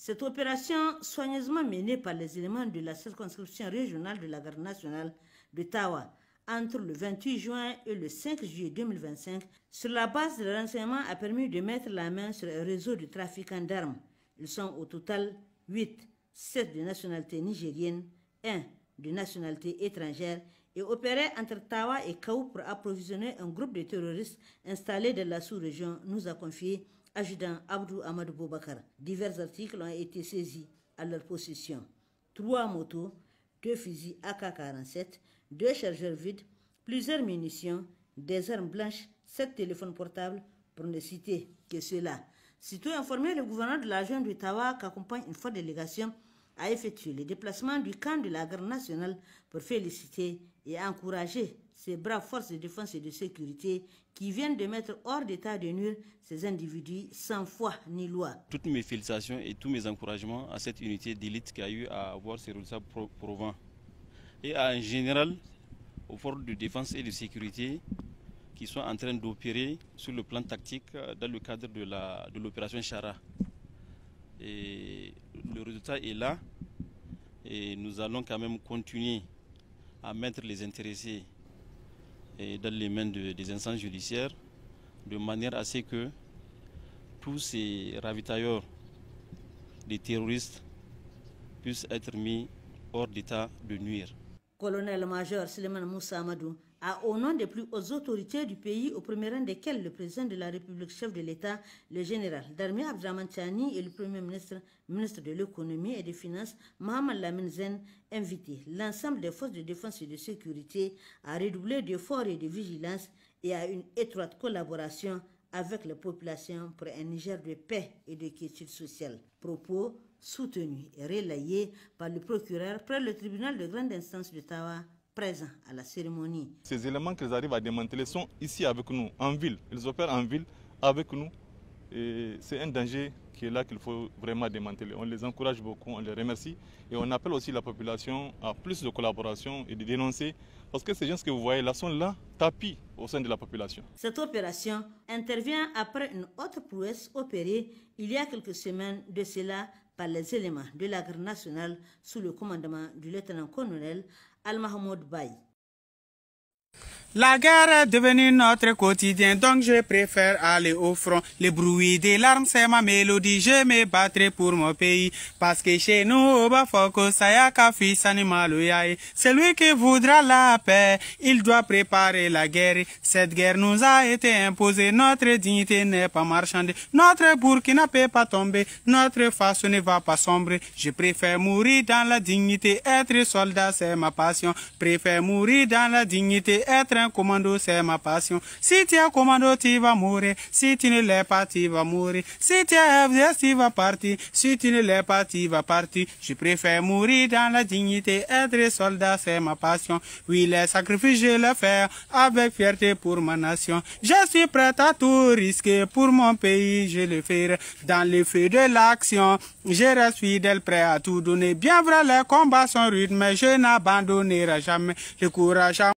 Cette opération, soigneusement menée par les éléments de la circonscription régionale de la garde nationale de Tawa, entre le 28 juin et le 5 juillet 2025, sur la base de renseignements, a permis de mettre la main sur un réseau de trafiquants d'armes. Ils sont au total 8, 7 de nationalité nigérienne, 1 de nationalité étrangère, et opéraient entre Tawa et Kaou pour approvisionner un groupe de terroristes installés dans la sous-région, nous a confié adjudant Abdou Amadou Boubacar. Divers articles ont été saisis à leur possession. 3 motos, 2 fusils AK-47, 2 chargeurs vides, plusieurs munitions, des armes blanches, 7 téléphones portables, pour ne citer que cela. Sitôt informé, le gouverneur de la région de Tawa, qu'accompagne une forte délégation, a effectué le déplacement du camp de la garde nationale pour féliciter et encourager ces braves forces de défense et de sécurité qui viennent de mettre hors d'état de nuire ces individus sans foi ni loi. Toutes mes félicitations et tous mes encouragements à cette unité d'élite qui a eu à avoir ces résultats probants. Et en général, aux forces de défense et de sécurité qui sont en train d'opérer sur le plan tactique dans le cadre de l'opération Chara. Et le résultat est là et nous allons quand même continuer à mettre les intéressés dans les mains des instances judiciaires de manière à ce que tous ces ravitailleurs des terroristes puissent être mis hors d'état de nuire. Colonel-major Suleiman Moussa Amadou a, au nom des plus hautes autorités du pays, au premier rang desquelles le président de la République, chef de l'État, le général d'armée Abdraman Tchani et le premier ministre, ministre de l'économie et des finances, Mohamed Lamine Zen, invité l'ensemble des forces de défense et de sécurité à redoubler d'efforts et de vigilance et à une étroite collaboration avec les populations pour un Niger de paix et de quiétude sociale. Propos soutenu et relayé par le procureur près le tribunal de grande instance de Tawa, présent à la cérémonie. Ces éléments qu'ils arrivent à démanteler sont ici avec nous, en ville. Ils opèrent en ville avec nous. Et c'est un danger qui est là qu'il faut vraiment démanteler. On les encourage beaucoup, on les remercie. Et on appelle aussi la population à plus de collaboration et de dénoncer. Parce que ces gens que vous voyez là sont là, tapis au sein de la population. Cette opération intervient après une autre prouesse opérée il y a quelques semaines de cela par les éléments de la garde nationale sous le commandement du lieutenant-colonel Al-Mahmoud Baye. La guerre est devenue notre quotidien, donc je préfère aller au front. Le bruit des larmes, c'est ma mélodie, je me battrai pour mon pays. Parce que chez nous, au Bafoko, Sayaka, fils animal, celui qui voudra la paix, il doit préparer la guerre. Cette guerre nous a été imposée, notre dignité n'est pas marchandée. Notre Burkina ne peut pas tomber, notre face ne va pas sombrer. Je préfère mourir dans la dignité, être soldat, c'est ma passion. Préfère mourir dans la dignité, être un commando, c'est ma passion. Si tu es commando, tu vas mourir. Si tu ne l'es pas, tu vas mourir. Si tu es FDS, tu vas partir. Si tu ne l'es pas, tu vas partir. Je préfère mourir dans la dignité. Être soldat, c'est ma passion. Oui, les sacrifices, je les fais avec fierté pour ma nation. Je suis prêt à tout risquer pour mon pays. Je le ferai dans le feu de l'action. Je reste fidèle, prêt à tout donner. Bien vrai, les combats sont rudes, mais je n'abandonnerai jamais le courage.